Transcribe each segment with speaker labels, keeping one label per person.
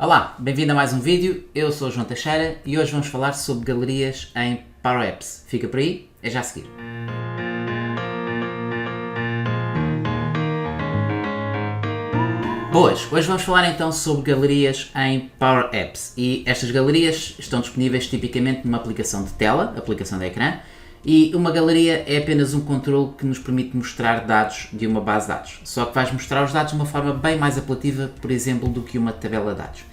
Speaker 1: Olá, bem-vindo a mais um vídeo, eu sou o João Teixeira e hoje vamos falar sobre galerias em Power Apps. Fica por aí, é já a seguir. Boas, hoje vamos falar então sobre galerias em Power Apps e estas galerias estão disponíveis tipicamente numa aplicação de tela, aplicação de ecrã, e uma galeria é apenas um controle que nos permite mostrar dados de uma base de dados, só que vais mostrar os dados de uma forma bem mais apelativa, por exemplo, do que uma tabela de dados.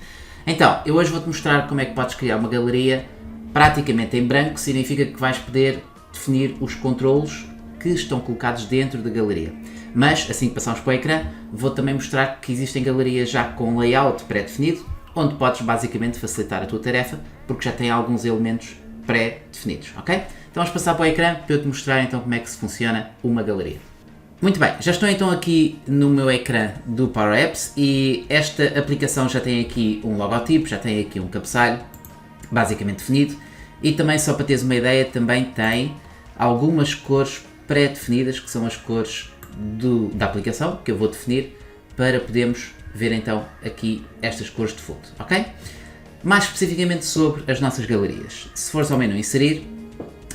Speaker 1: Então, eu hoje vou-te mostrar como é que podes criar uma galeria praticamente em branco, significa que vais poder definir os controlos que estão colocados dentro da galeria. Mas, assim que passarmos para o ecrã, vou também mostrar que existem galerias já com layout pré-definido, onde podes basicamente facilitar a tua tarefa, porque já tem alguns elementos pré-definidos, ok? Então vamos passar para o ecrã para eu te mostrar então como é que se funciona uma galeria. Muito bem, já estou então aqui no meu ecrã do Power Apps e esta aplicação já tem aqui um logotipo, já tem aqui um cabeçalho basicamente definido e também, só para teres uma ideia, também tem algumas cores pré-definidas que são as cores da aplicação que eu vou definir para podermos ver então aqui estas cores de fundo, ok? Mais especificamente sobre as nossas galerias, se fores ao menu inserir,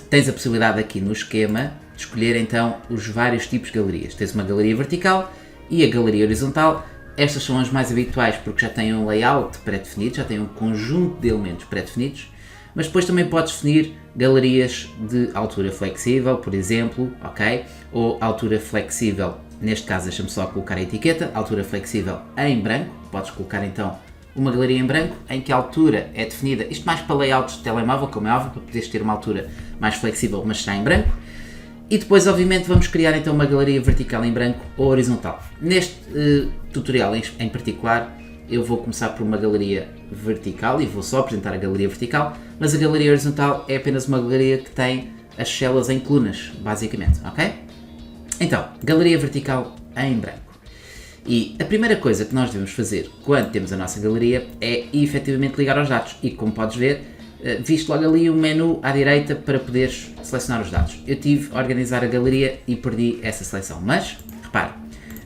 Speaker 1: tens a possibilidade aqui no esquema de escolher então os vários tipos de galerias. Tens uma galeria vertical e a galeria horizontal. Estas são as mais habituais porque já têm um layout pré-definido, já têm um conjunto de elementos pré-definidos, mas depois também podes definir galerias de altura flexível, por exemplo, ok? Ou altura flexível, neste caso deixa-me só colocar a etiqueta, altura flexível em branco, podes colocar então uma galeria em branco em que a altura é definida, isto mais para layouts de telemóvel, como é óbvio, para poderes ter uma altura mais flexível, mas está em branco. E depois, obviamente, vamos criar então uma galeria vertical em branco ou horizontal. Neste tutorial em particular, eu vou começar por uma galeria vertical e vou só apresentar a galeria vertical, mas a galeria horizontal é apenas uma galeria que tem as celas em colunas, basicamente, ok? Então, galeria vertical em branco. E a primeira coisa que nós devemos fazer quando temos a nossa galeria é efetivamente ligar aos dados. E como podes ver, viste logo ali um menu à direita para poderes selecionar os dados. Eu tive a organizar a galeria e perdi essa seleção, mas repara,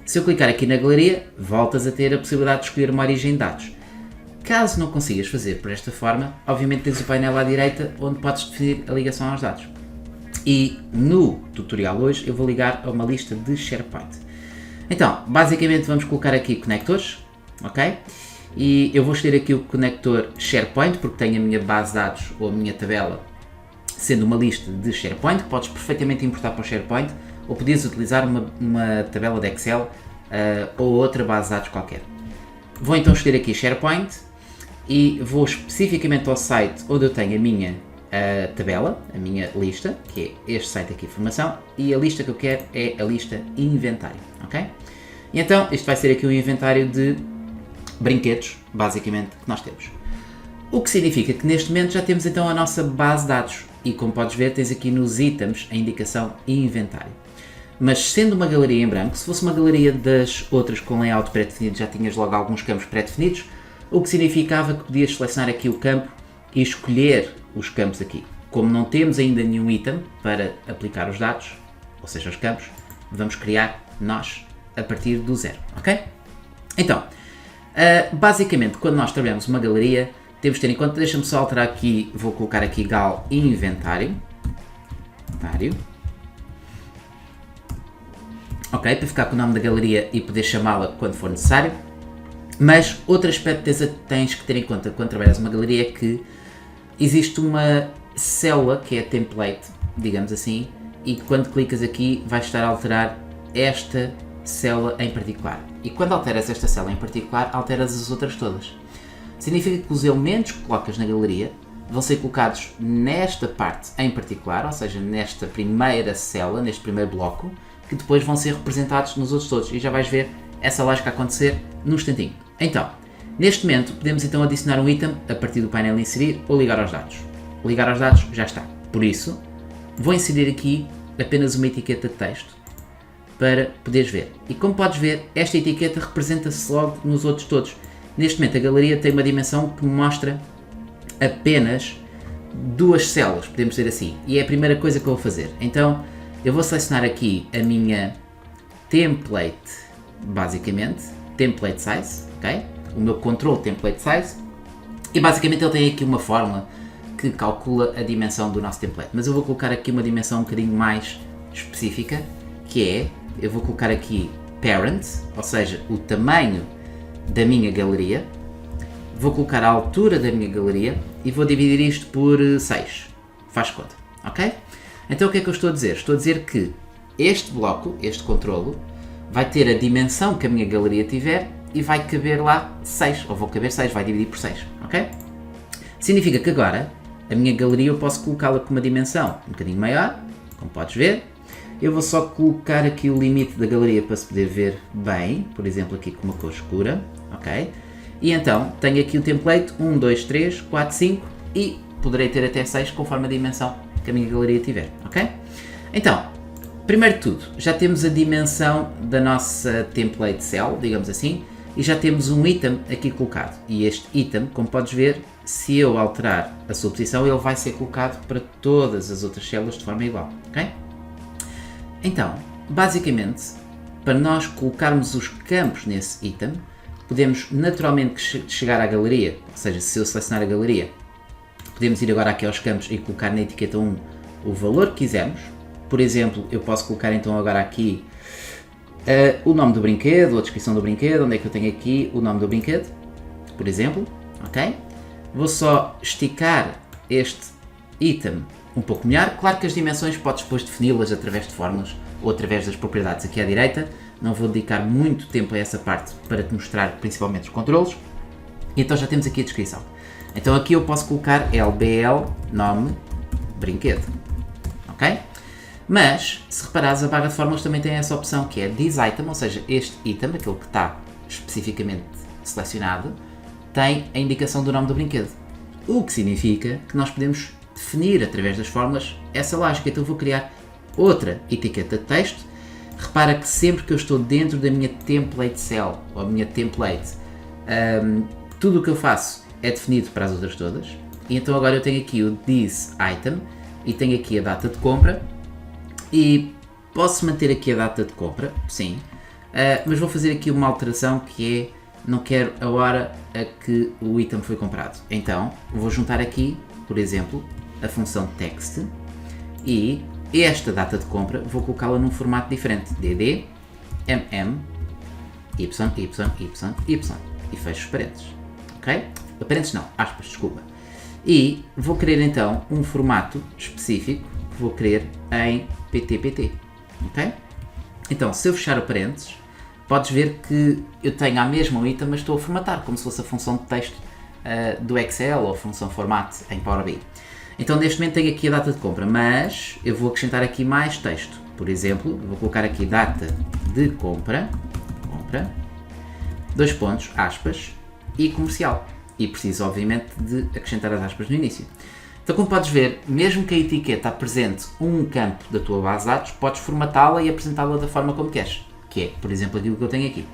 Speaker 1: se eu clicar aqui na galeria, voltas a ter a possibilidade de escolher uma origem de dados. Caso não consigas fazer por esta forma, obviamente tens o painel à direita onde podes definir a ligação aos dados. E no tutorial hoje eu vou ligar a uma lista de SharePoint. Então, basicamente vamos colocar aqui conectores, ok? E eu vou escolher aqui o conector SharePoint, porque tenho a minha base de dados ou a minha tabela sendo uma lista de SharePoint, que podes perfeitamente importar para o SharePoint, ou podias utilizar uma tabela de Excel ou outra base de dados qualquer. Vou então escolher aqui SharePoint e vou especificamente ao site onde eu tenho a minha tabela, a minha lista, que é este site aqui, formação, e a lista que eu quero é a lista inventário, ok? E então, este vai ser aqui um inventário de brinquedos, basicamente, que nós temos. O que significa que neste momento já temos então a nossa base de dados, e como podes ver, tens aqui nos itens a indicação inventário. Mas sendo uma galeria em branco, se fosse uma galeria das outras com layout pré-definido, já tinhas logo alguns campos pré-definidos, o que significava que podias selecionar aqui o campo e escolher os campos aqui. Como não temos ainda nenhum item para aplicar os dados, ou seja, os campos, vamos criar nós a partir do zero, ok? Então, basicamente, quando nós trabalhamos uma galeria, temos de ter em conta, deixa-me só alterar aqui, vou colocar aqui gal inventário, ok, para ficar com o nome da galeria e poder chamá-la quando for necessário. Mas outro aspecto que tens que ter em conta quando trabalhas uma galeria é que existe uma célula que é a template, digamos assim, e quando clicas aqui vais estar a alterar esta célula em particular. E quando alteras esta célula em particular, alteras as outras todas. Significa que os elementos que colocas na galeria vão ser colocados nesta parte em particular, ou seja, nesta primeira célula, neste primeiro bloco, que depois vão ser representados nos outros todos. E já vais ver essa lógica acontecer num instantinho. Então, neste momento, podemos então adicionar um item a partir do painel inserir ou ligar aos dados. Ligar aos dados já está. Por isso, vou inserir aqui apenas uma etiqueta de texto para poderes ver. E como podes ver, esta etiqueta representa-se logo nos outros todos. Neste momento, a galeria tem uma dimensão que me mostra apenas duas células, podemos dizer assim. E é a primeira coisa que eu vou fazer. Então, eu vou selecionar aqui a minha template, basicamente, template size, ok? o meu control template size, e basicamente ele tem aqui uma fórmula que calcula a dimensão do nosso template, mas eu vou colocar aqui uma dimensão um bocadinho mais específica, que é, eu vou colocar aqui parent, ou seja, o tamanho da minha galeria, vou colocar a altura da minha galeria e vou dividir isto por 6, faz conta, ok? Então o que é que eu estou a dizer? Estou a dizer que este bloco, este controlo, vai ter a dimensão que a minha galeria tiver e vai caber lá 6, ou vou caber 6, vai dividir por 6, ok? Significa que agora a minha galeria eu posso colocá-la com uma dimensão um bocadinho maior, como podes ver. Eu vou só colocar aqui o limite da galeria para se poder ver bem, por exemplo aqui com uma cor escura, ok? E então tenho aqui o template 1, 2, 3, 4, 5 e poderei ter até 6 conforme a dimensão que a minha galeria tiver, ok? Então, primeiro de tudo, já temos a dimensão da nossa template cell, digamos assim, e já temos um item aqui colocado. E este item, como podes ver, se eu alterar a sua posição, ele vai ser colocado para todas as outras células de forma igual, ok? Então, basicamente, para nós colocarmos os campos nesse item, podemos naturalmente chegar à galeria, ou seja, se eu selecionar a galeria, podemos ir agora aqui aos campos e colocar na etiqueta 1 o valor que quisermos. Por exemplo, eu posso colocar então agora aqui o nome do brinquedo, a descrição do brinquedo, onde é que eu tenho aqui o nome do brinquedo, por exemplo, ok? Vou só esticar este item um pouco melhor. Claro que as dimensões podes depois defini-las através de fórmulas ou através das propriedades aqui à direita. Não vou dedicar muito tempo a essa parte para te mostrar principalmente os controlos. E então já temos aqui a descrição. Então aqui eu posso colocar LBL, nome, brinquedo, ok? Mas, se reparares, a barra de fórmulas também tem essa opção que é this item, ou seja, este item, aquele que está especificamente selecionado, tem a indicação do nome do brinquedo. O que significa que nós podemos definir através das fórmulas essa lógica. Então vou criar outra etiqueta de texto. Repara que sempre que eu estou dentro da minha template cell, ou a minha template, tudo o que eu faço é definido para as outras todas. E então agora eu tenho aqui o this item e tenho aqui a data de compra. E posso manter aqui a data de compra, sim, mas vou fazer aqui uma alteração que é, não quero a hora a que o item foi comprado. Então, vou juntar aqui, por exemplo, a função text e esta data de compra vou colocá-la num formato diferente, dd, mm, y, e fecho os parênteses, ok? Parênteses não, aspas, desculpa. E vou querer então um formato específico, que vou querer em PTPT, ok? Então, se eu fechar o parênteses, podes ver que eu tenho a mesma item, mas estou a formatar, como se fosse a função de texto do Excel ou a função format em Power BI. Então, neste momento tenho aqui a data de compra, mas eu vou acrescentar aqui mais texto. Por exemplo, vou colocar aqui data de compra, dois pontos, aspas, e comercial. E preciso, obviamente, de acrescentar as aspas no início. Então, como podes ver, mesmo que a etiqueta apresente um campo da tua base de dados, podes formatá-la e apresentá-la da forma como queres, que é, por exemplo, aquilo que eu tenho aqui.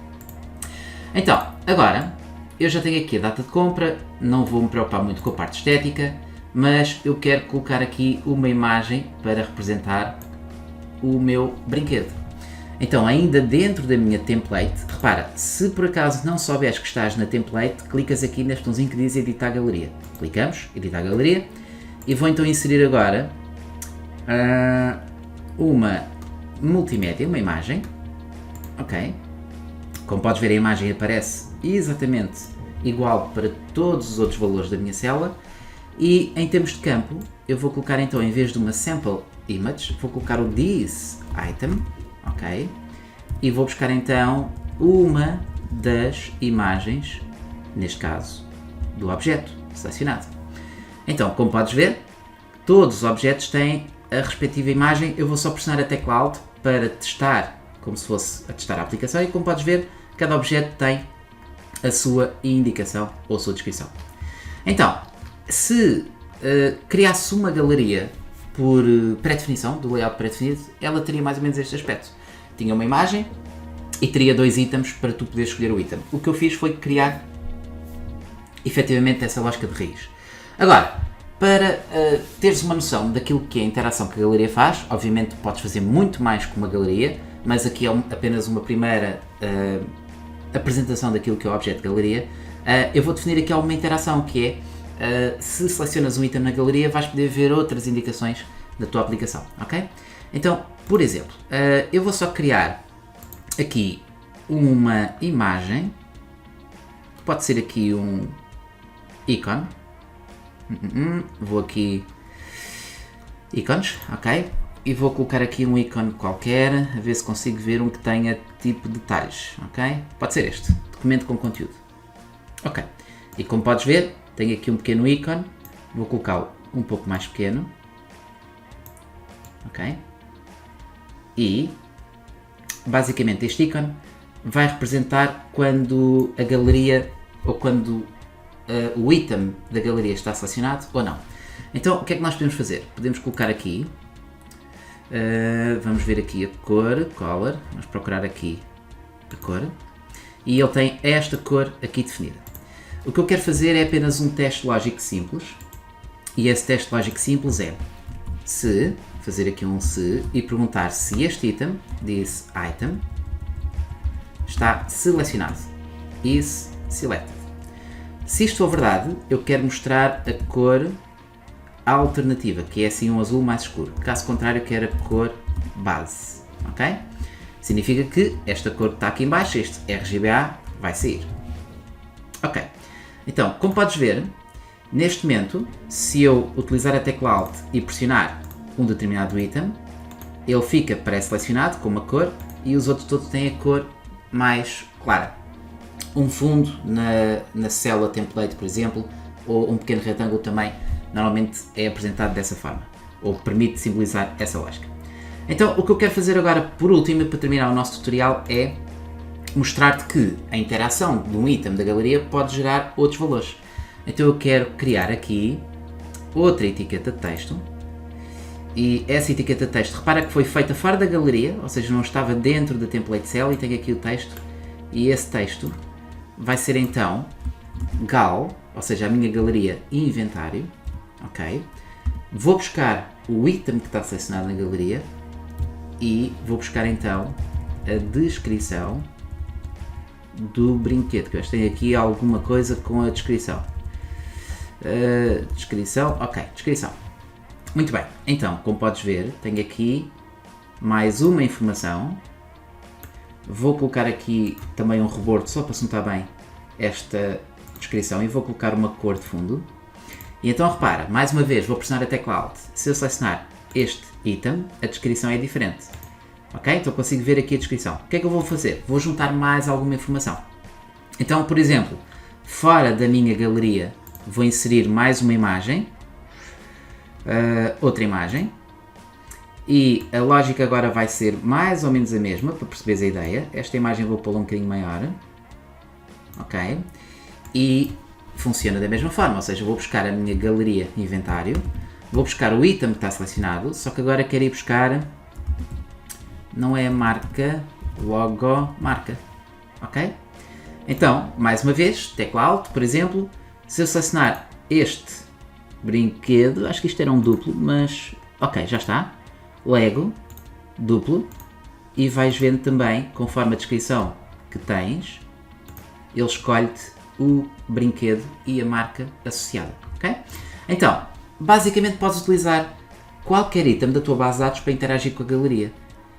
Speaker 1: Então, agora, eu já tenho aqui a data de compra, não vou me preocupar muito com a parte estética, mas eu quero colocar aqui uma imagem para representar o meu brinquedo. Então, ainda dentro da minha template, repara, se por acaso não souberes que estás na template, clicas aqui neste botãozinho que diz Editar Galeria. Clicamos, Editar Galeria, e vou então inserir agora uma multimédia, uma imagem, ok? Como podes ver, a imagem aparece exatamente igual para todos os outros valores da minha célula, e em termos de campo, eu vou colocar então, em vez de uma sample image, vou colocar o this item, ok? E vou buscar então uma das imagens, neste caso, do objeto selecionado. Então, como podes ver, todos os objetos têm a respectiva imagem. Eu vou só pressionar a tecla Alt para testar, como se fosse a testar a aplicação, e como podes ver, cada objeto tem a sua indicação ou a sua descrição. Então, se criasse uma galeria por pré-definição, do layout pré-definido, ela teria mais ou menos este aspecto. Tinha uma imagem e teria dois itens para tu poderes escolher o item. O que eu fiz foi criar efetivamente essa lógica de raiz. Agora, para teres uma noção daquilo que é a interação que a galeria faz, obviamente podes fazer muito mais com uma galeria, mas aqui é apenas uma primeira apresentação daquilo que é o objeto de galeria. eu vou definir aqui alguma interação, que é, se selecionas um item na galeria, vais poder ver outras indicações da tua aplicação, ok? Então, por exemplo, eu vou só criar aqui uma imagem, pode ser aqui um ícone, vou aqui, ícones, ok? E vou colocar aqui um ícone qualquer, a ver se consigo ver um que tenha tipo detalhes, ok? Pode ser este, documento com conteúdo. Ok, e como podes ver, tenho aqui um pequeno ícone, vou colocá-lo um pouco mais pequeno, ok? E, basicamente, este ícone vai representar quando a galeria, ou quando o item da galeria está selecionado ou não. Então, o que é que nós podemos fazer? Podemos colocar aqui, vamos ver aqui a cor, color, vamos procurar aqui a cor, e ele tem esta cor aqui definida. O que eu quero fazer é apenas um teste lógico simples, e esse teste lógico simples é se, fazer aqui um se, e perguntar se este item, this item, está selecionado, is selected. Se isto for verdade, eu quero mostrar a cor alternativa, que é assim um azul mais escuro. Caso contrário, eu quero a cor base, ok? Significa que esta cor que está aqui em baixo, este RGBA, vai sair. Ok, então, como podes ver, neste momento, se eu utilizar a tecla Alt e pressionar um determinado item, ele fica pré-selecionado com uma cor e os outros todos têm a cor mais clara. Um fundo na célula template, por exemplo, ou um pequeno retângulo também, normalmente é apresentado dessa forma, ou permite simbolizar essa lógica. Então, o que eu quero fazer agora, por último, para terminar o nosso tutorial, é mostrar-te que a interação de um item da galeria pode gerar outros valores. Então eu quero criar aqui outra etiqueta de texto, e essa etiqueta de texto, repara que foi feita fora da galeria, ou seja, não estava dentro da template cell, e tenho aqui o texto, e esse texto vai ser então gal, ou seja, a minha galeria e inventário, ok? Vou buscar o item que está selecionado na galeria e vou buscar então a descrição do brinquedo, que eu acho que tem aqui alguma coisa com a descrição. Descrição, ok, descrição. Muito bem, então, como podes ver, tenho aqui mais uma informação. Vou colocar aqui também um rebordo só para se notar bem esta descrição e vou colocar uma cor de fundo. E então repara, mais uma vez vou pressionar a tecla Alt. Se eu selecionar este item, a descrição é diferente. Ok? Então consigo ver aqui a descrição. O que é que eu vou fazer? Vou juntar mais alguma informação. Então, por exemplo, fora da minha galeria, vou inserir mais uma imagem, outra imagem, e a lógica agora vai ser mais ou menos a mesma, para perceberes a ideia. Esta imagem vou pô-la um bocadinho maior, ok? E funciona da mesma forma, ou seja, vou buscar a minha galeria inventário, vou buscar o item que está selecionado, só que agora quero ir buscar, não é a marca, logo marca, ok? Então, mais uma vez, tecla Alt, por exemplo, se eu selecionar este brinquedo, acho que isto era um duplo, mas ok, já está, Lego, duplo, e vais vendo também, conforme a descrição que tens, ele escolhe-te o brinquedo e a marca associada, ok? Então, basicamente podes utilizar qualquer item da tua base de dados para interagir com a galeria,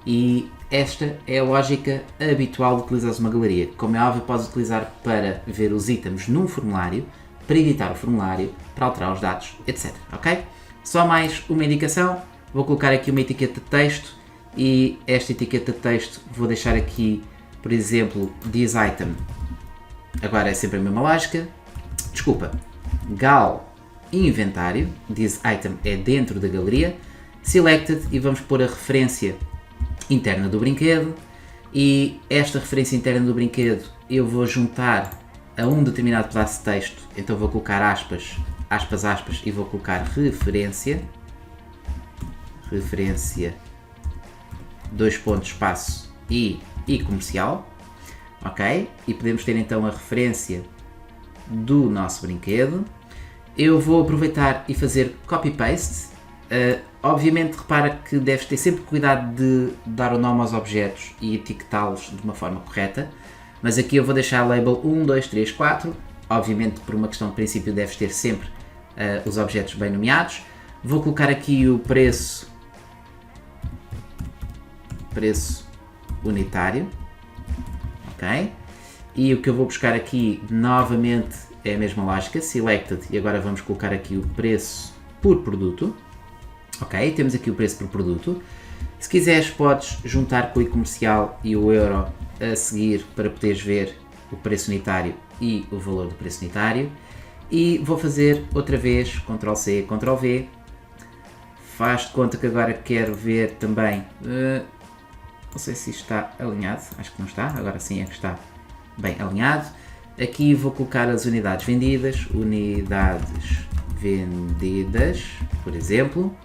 Speaker 1: e esta é a lógica habitual de utilizar uma galeria. Como é óbvio, podes utilizar para ver os itens num formulário, para editar o formulário, para alterar os dados, etc, ok? Só mais uma indicação, vou colocar aqui uma etiqueta de texto, e esta etiqueta de texto vou deixar aqui, por exemplo, this item. Agora é sempre a mesma lógica, desculpa, gal inventário, this item é dentro da galeria, selected, e vamos pôr a referência interna do brinquedo, e esta referência interna do brinquedo eu vou juntar a um determinado pedaço de texto, então vou colocar aspas, aspas, aspas, e vou colocar referência, dois pontos, espaço, e comercial. Ok? E podemos ter então a referência do nosso brinquedo. Eu vou aproveitar e fazer copy-paste. Obviamente, repara que deves ter sempre cuidado de dar o nome aos objetos e etiquetá-los de uma forma correta. Mas aqui eu vou deixar a label 1, 2, 3, 4 obviamente por uma questão de princípio deves ter sempre os objetos bem nomeados. Vou colocar aqui o preço unitário, ok? E o que eu vou buscar aqui novamente é a mesma lógica, selected, e agora vamos colocar aqui o preço por produto, ok? Temos aqui o preço por produto. Se quiseres podes juntar com o comercial e o euro a seguir para poderes ver o preço unitário e o valor do preço unitário. E vou fazer outra vez Ctrl C, Ctrl V. Faz de conta que agora quero ver também, não sei se isto está alinhado, acho que não está, agora sim é que está bem alinhado. Aqui vou colocar as unidades vendidas, por exemplo,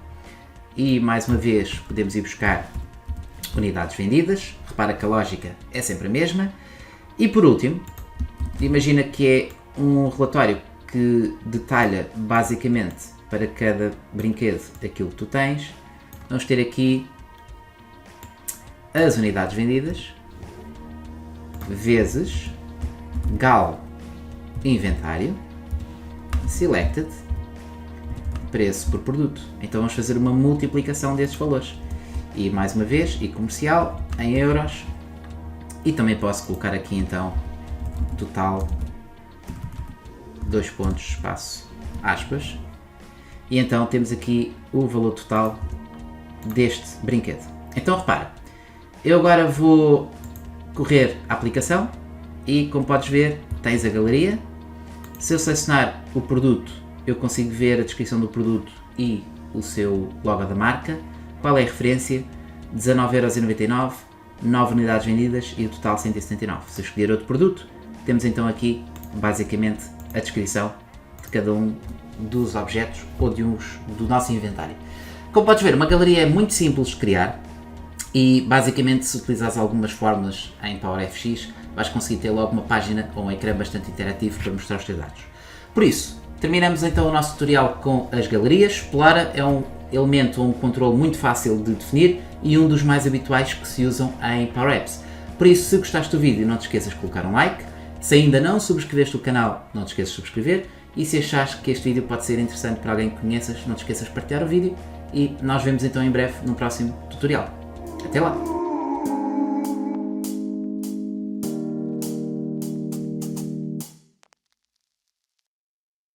Speaker 1: e mais uma vez podemos ir buscar unidades vendidas, repara que a lógica é sempre a mesma. E por último, imagina que é um relatório que detalha basicamente para cada brinquedo aquilo que tu tens. Vamos ter aqui as unidades vendidas vezes gal inventário selected preço por produto. Então vamos fazer uma multiplicação desses valores e mais uma vez e comercial em euros, e também posso colocar aqui então total 2 pontos espaço aspas, e então temos aqui o valor total deste brinquedo. Então repara, eu agora vou correr a aplicação e, como podes ver, tens a galeria. Se eu selecionar o produto, eu consigo ver a descrição do produto e o seu logo da marca, qual é a referência, 19,99€, 9 unidades vendidas e o total 179. Se eu escolher outro produto, temos então aqui basicamente a descrição de cada um dos objetos ou do nosso inventário. Como podes ver, uma galeria é muito simples de criar e basicamente se utilizares algumas fórmulas em PowerFX vais conseguir ter logo uma página ou um ecrã bastante interativo para mostrar os teus dados. Por isso, terminamos então o nosso tutorial com as galerias. Explorer é um elemento ou um controle muito fácil de definir e um dos mais habituais que se usam em Power Apps. Por isso, se gostaste do vídeo, não te esqueças de colocar um like. Se ainda não subscreveste o canal, não te esqueças de subscrever. E se achares que este vídeo pode ser interessante para alguém que conheças, não te esqueças de partilhar o vídeo. E nós vemos então em breve no próximo tutorial. Até lá!